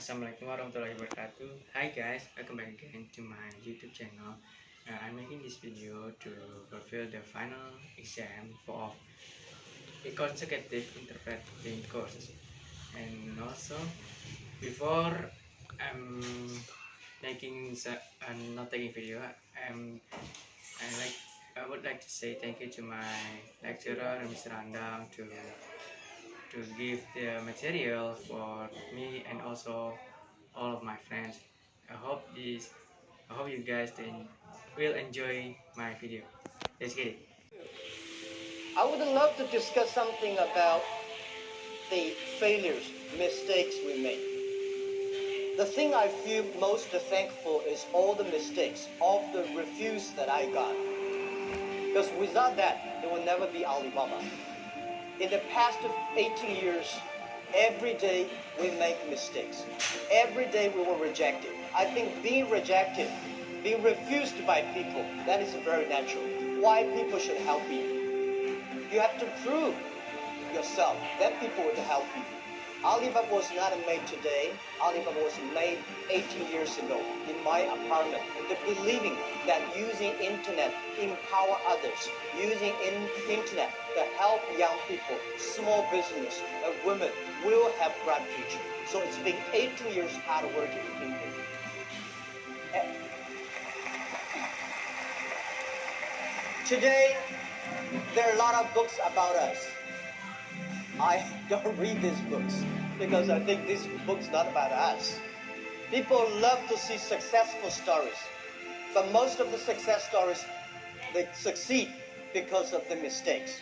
Assalamualaikum warahmatullahi wabarakatuh. Hi guys, welcome back again to my YouTube channel. I'm making this video to fulfill the final exam for a consecutive interpreting course. And also, before I'm not taking video, I would like to say thank you to my lecturer, Mr. Andang, to give the material for me and also all of my friends. I hope you guys will enjoy my video. Let's get it. I would love to discuss something about the failures, mistakes we make. The thing I feel most thankful is all the mistakes, all the refuse that I got. Because without that, there will never be Alibaba. In the past 18 years, every day we make mistakes. Every day we were rejected. I think being rejected, being refused by people, that is very natural. Why people should help you? You have to prove yourself, then people will help you. Alibaba was not made today. Alibaba was made 18 years ago in my apartment. The believing that using internet empower others, using internet to help young people, small business, and women will have bright future. So it's been 18 years hard working people. Today, there are a lot of books about us. I don't read these books because I think this book's not about us. People love to see successful stories, but most of the success stories, they succeed because of the mistakes.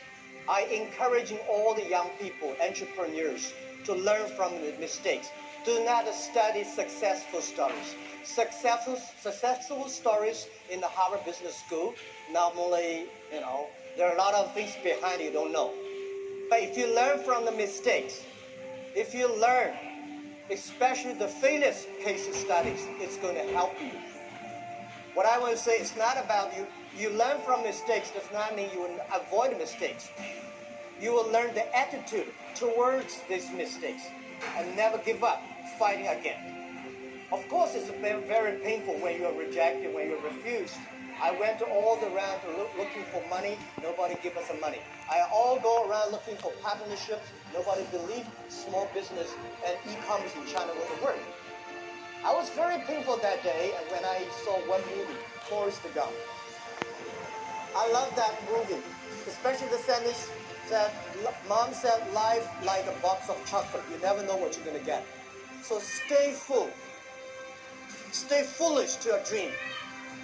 I encouraging all the young people, entrepreneurs, to learn from the mistakes. Do not study successful stories. Successful stories in the Harvard Business School, normally, there are a lot of things behind you don't know. But if you learn from the mistakes, if you learn, especially the failure case studies, it's going to help you. What I want to say is not about you. You learn from mistakes does not mean you will avoid mistakes. You will learn the attitude towards these mistakes and never give up, fighting again. Of course, it's very, very painful when you are rejected, when you're refused. I went all around looking for money. Nobody give us the money. I all go around looking for partnerships. Nobody believe small business and e-commerce in China will work. I was very painful that day, and when I saw one movie, Forrest Gump. I love that movie, especially the sentence that Mom said, "Life like a box of chocolate. You never know what you're gonna get. So stay full. Stay foolish to your dream."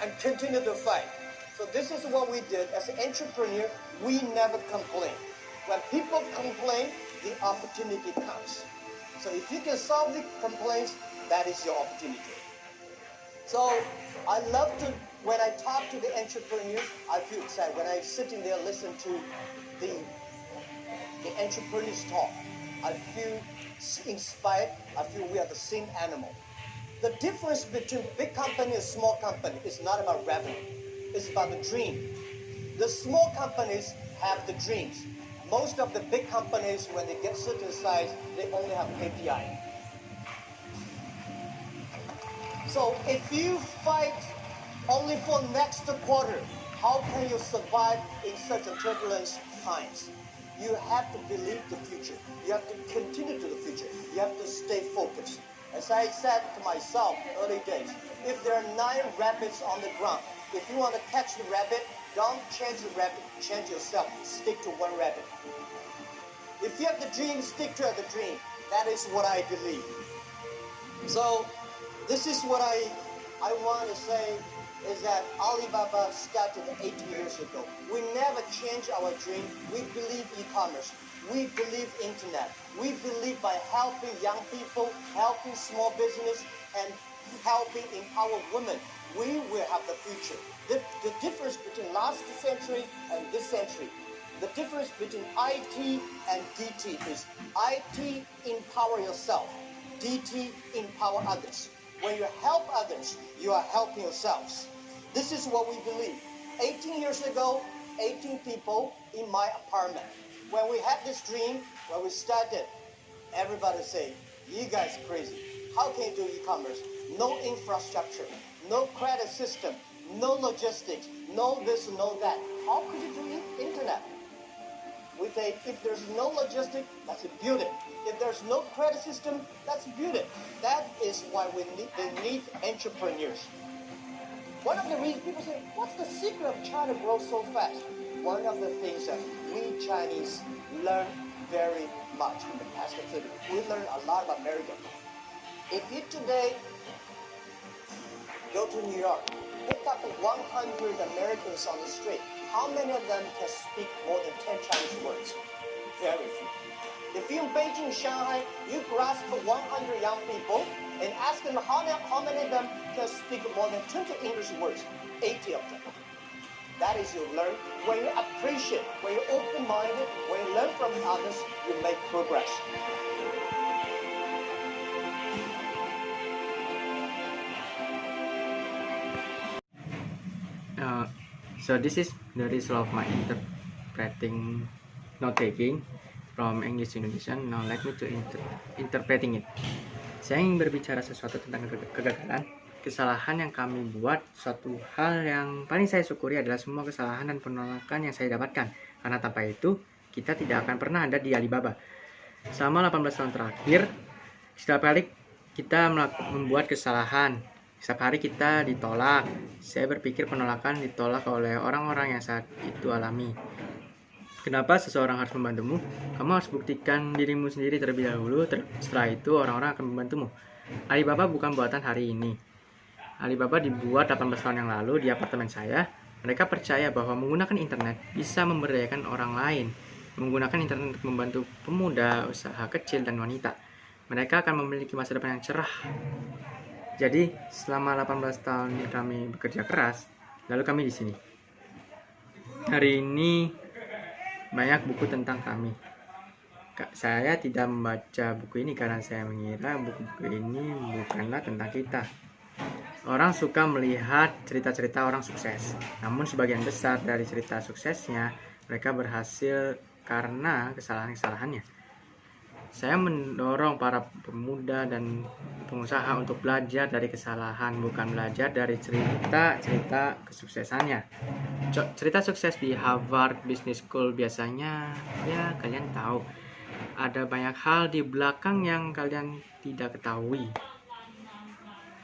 And continue to fight. So this is what we did as an entrepreneur. We never complain. When people complain, the opportunity comes. So if you can solve the complaints, that is your opportunity. So I love to, when I talk to the entrepreneurs, I feel excited. When I sit in there listen to the entrepreneurs talk, I feel inspired. I feel we are the same animal. The difference between big company and small company is not about revenue. It's about the dream. The small companies have the dreams. Most of the big companies, when they get certain size, they only have KPI. So if you fight only for next quarter, how can you survive in such a turbulent times? You have to believe the future. You have to continue to the future. You have to stay focused. As I said to myself early days, if there are 9 rabbits on the ground, if you want to catch the rabbit, don't change the rabbit, change yourself, stick to one rabbit. If you have the dream, stick to the dream. That is what I believe. So this is what I want to say is that Alibaba started 18 years ago. We never change our dream. We believe e-commerce. We believe internet. We believe by helping young people, helping small business, and helping empower women, we will have the future. The difference between last century and this century, the difference between IT and DT is IT empower yourself, DT empower others. When you help others, you are helping yourselves. This is what we believe. 18 years ago, 18 people in my apartment. When we had this dream, when we started, everybody say, You guys crazy. How can you do e-commerce? No infrastructure, no credit system, no logistics, no this, no that. How could you do internet? We say if there's no logistics, let's build it. If there's no credit system, let's build it. That is why they need entrepreneurs. One of the reasons people say, what's the secret of China grow so fast? One of the things that we Chinese learn very much in the past 30 years. We learn a lot about America. If you today go to New York, pick up 100 Americans on the street, how many of them can speak more than 10 Chinese words? Very few. If you're in Beijing, Shanghai, you grasp 100 young people and ask them how many of them can speak more than 20 English words. 80 of them. That is you learn. When you appreciate, when you're open-minded, when you learn from others, you make progress. So this is the result of my interpreting note-taking from English to Indonesian. Now let me to interpreting it. Saya ingin berbicara sesuatu tentang kegagalan, kesalahan yang kami buat. Suatu hal yang paling saya syukuri adalah semua kesalahan dan penolakan yang saya dapatkan. Karena tanpa itu, kita tidak akan pernah ada di Alibaba. Selama 18 tahun terakhir, setiap kali kita membuat kesalahan, setiap hari kita ditolak. Saya berpikir penolakan ditolak oleh orang-orang yang saat itu alami. Kenapa seseorang harus membantumu? Kamu harus buktikan dirimu sendiri terlebih dahulu. Setelah itu orang-orang akan membantumu. Alibaba bukan buatan hari ini. Alibaba dibuat 18 tahun yang lalu di apartemen saya. Mereka percaya bahwa menggunakan internet bisa memberdayakan orang lain. Menggunakan internet untuk membantu pemuda, usaha kecil, dan wanita. Mereka akan memiliki masa depan yang cerah. Jadi, selama 18 tahun kami bekerja keras, lalu kami di sini. Hari ini banyak buku tentang kami. Saya tidak membaca buku ini karena saya mengira buku-buku ini bukanlah tentang kita. Orang suka melihat cerita-cerita orang sukses. Namun sebagian besar dari cerita suksesnya, mereka berhasil karena kesalahan-kesalahannya. Saya mendorong para pemuda dan pengusaha untuk belajar dari kesalahan, bukan belajar dari cerita-cerita kesuksesannya. Cerita sukses di Harvard Business School biasanya, ya kalian tahu, ada banyak hal di belakang yang kalian tidak ketahui.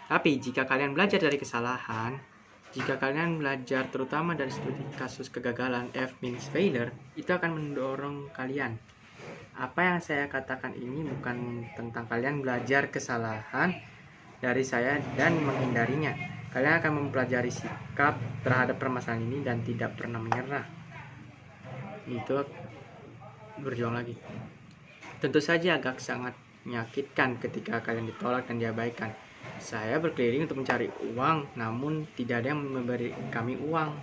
Tapi jika kalian belajar dari kesalahan, jika kalian belajar terutama dari studi kasus kegagalan, F means failure, itu akan mendorong kalian. Apa yang saya katakan ini bukan tentang kalian belajar kesalahan dari saya dan menghindarinya. Kalian akan mempelajari sikap terhadap permasalahan ini dan tidak pernah menyerah. Itu berjuang lagi. Tentu saja agak sangat menyakitkan ketika kalian ditolak dan diabaikan. Saya berkeliling untuk mencari uang, namun tidak ada yang memberi kami uang.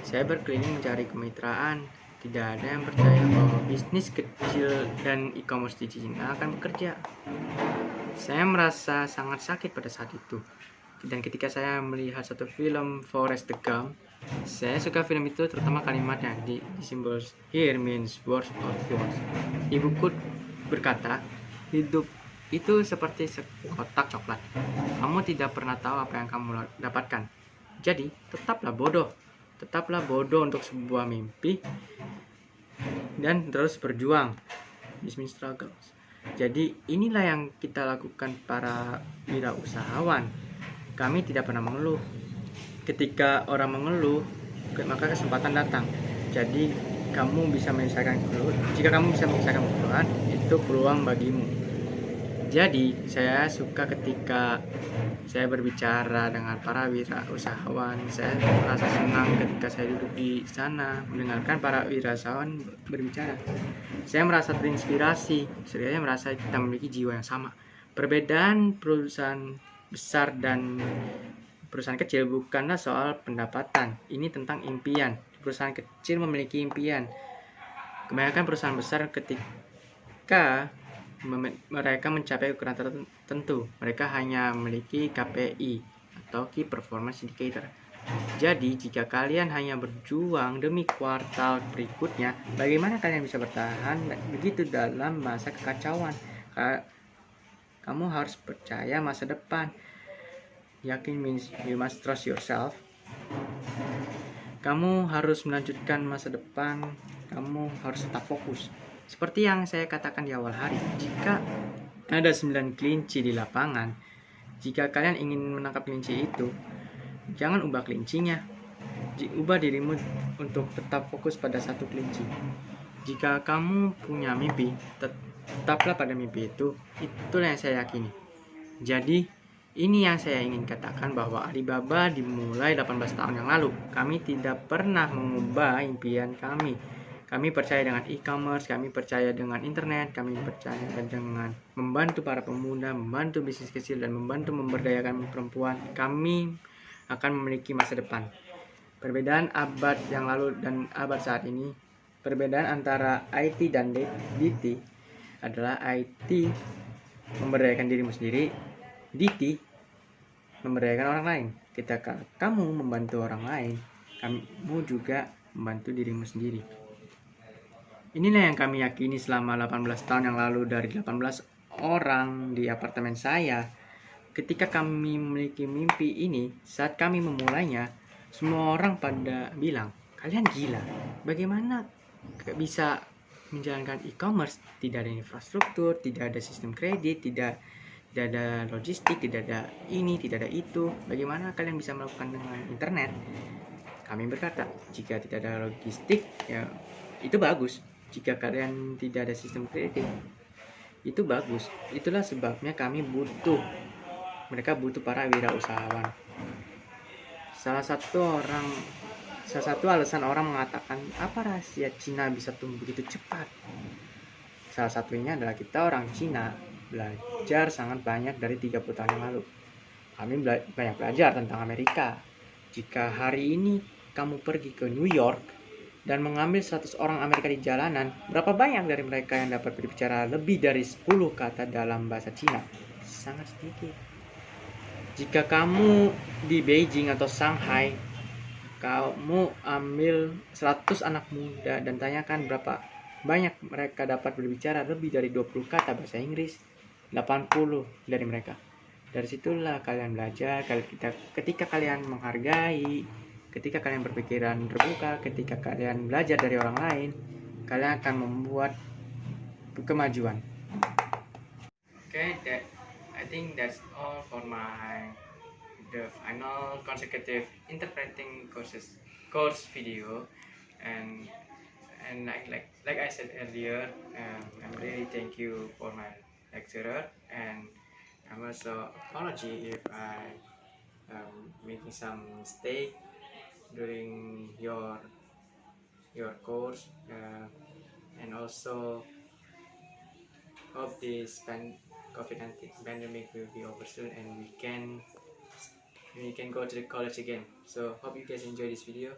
Saya berkeliling mencari kemitraan. Tidak ada yang percaya bahwa bisnis kecil dan e-commerce di China akan bekerja. Saya merasa sangat sakit pada saat itu. Dan ketika saya melihat satu film Forrest Gump, saya suka film itu terutama kalimatnya di symbols here means words of yours. Ibuku berkata, hidup itu seperti sekotak coklat. Kamu tidak pernah tahu apa yang kamu dapatkan. Jadi, tetaplah bodoh. Tetaplah bodoh untuk sebuah mimpi dan terus berjuang. This means struggles. Jadi inilah yang kita lakukan para wirausahawan. Kami tidak pernah mengeluh. Ketika orang mengeluh, maka kesempatan datang. Jadi kamu bisa menyelesaikan keluhan. Jika kamu bisa menyelesaikan keluhan, itu peluang bagimu. Jadi saya suka ketika saya berbicara dengan para wirausahawan. Saya merasa senang ketika saya duduk di sana mendengarkan para wirausahawan berbicara. Saya merasa terinspirasi. Saya merasa kita memiliki jiwa yang sama. Perbedaan perusahaan besar dan perusahaan kecil bukanlah soal pendapatan. Ini tentang impian. Perusahaan kecil memiliki impian. Kebanyakan perusahaan besar ketika mereka mencapai ukuran tertentu, mereka hanya memiliki KPI atau Key Performance Indicator. Jadi jika kalian hanya berjuang demi kuartal berikutnya, bagaimana kalian bisa bertahan begitu dalam masa kekacauan? Kamu harus percaya masa depan. Yakin means you must trust yourself. Kamu harus melanjutkan masa depan. Kamu harus tetap fokus. Seperti yang saya katakan di awal hari, jika ada 9 kelinci di lapangan, jika kalian ingin menangkap kelinci itu, jangan ubah kelincinya. Ubah dirimu untuk tetap fokus pada satu kelinci. Jika kamu punya mimpi, tetaplah pada mimpi itu. Itulah yang saya yakini. Jadi, ini yang saya ingin katakan bahwa Alibaba dimulai 18 tahun yang lalu. Kami tidak pernah mengubah impian kami. Kami percaya dengan e-commerce, kami percaya dengan internet, kami percaya dengan membantu para pemuda, membantu bisnis kecil, dan membantu memberdayakan perempuan. Kami akan memiliki masa depan. Perbedaan abad yang lalu dan abad saat ini, perbedaan antara IT dan DT adalah IT memberdayakan dirimu sendiri, DT memberdayakan orang lain. Ketika kamu membantu orang lain, kamu juga membantu dirimu sendiri. Inilah yang kami yakini selama 18 tahun yang lalu dari 18 orang di apartemen saya. Ketika kami memiliki mimpi ini, saat kami memulainya, semua orang pada bilang, kalian gila, bagaimana bisa menjalankan e-commerce? Tidak ada infrastruktur, tidak ada sistem kredit, tidak ada logistik, tidak ada ini, tidak ada itu. Bagaimana kalian bisa melakukan dengan internet? Kami berkata, jika tidak ada logistik, ya itu bagus. Jika kalian tidak ada sistem kredit, itu bagus. Itulah sebabnya mereka butuh para wirausahawan. Salah satu alasan orang mengatakan, apa rahasia Cina bisa tumbuh begitu cepat? Salah satunya adalah kita orang Cina belajar sangat banyak dari 30 tahun yang lalu. Kami banyak belajar tentang Amerika. Jika hari ini kamu pergi ke New York dan mengambil 100 orang Amerika di jalanan, berapa banyak dari mereka yang dapat berbicara lebih dari 10 kata dalam bahasa Cina? Sangat sedikit. Jika kamu di Beijing atau Shanghai, kamu ambil 100 anak muda dan tanyakan berapa banyak mereka dapat berbicara lebih dari 20 kata bahasa Inggris, 80 dari mereka. Dari situlah kalian belajar. Ketika kalian menghargai, ketika kalian berpikiran terbuka, ketika kalian belajar dari orang lain, kalian akan membuat kemajuan. Okay, I think that's all for the final consecutive interpreting course video, and like I said earlier, I'm really thank you for my lecturer, and I'm also apology if I making some mistake during your course, and also hope this COVID-19 pandemic will be over soon and we can go to the college again. So hope you guys enjoy this video.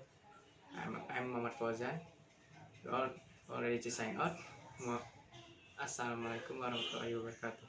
I'm Muhammad Fauzan. We're all ready to sign out. Assalamualaikum warahmatullahi wabarakatuh.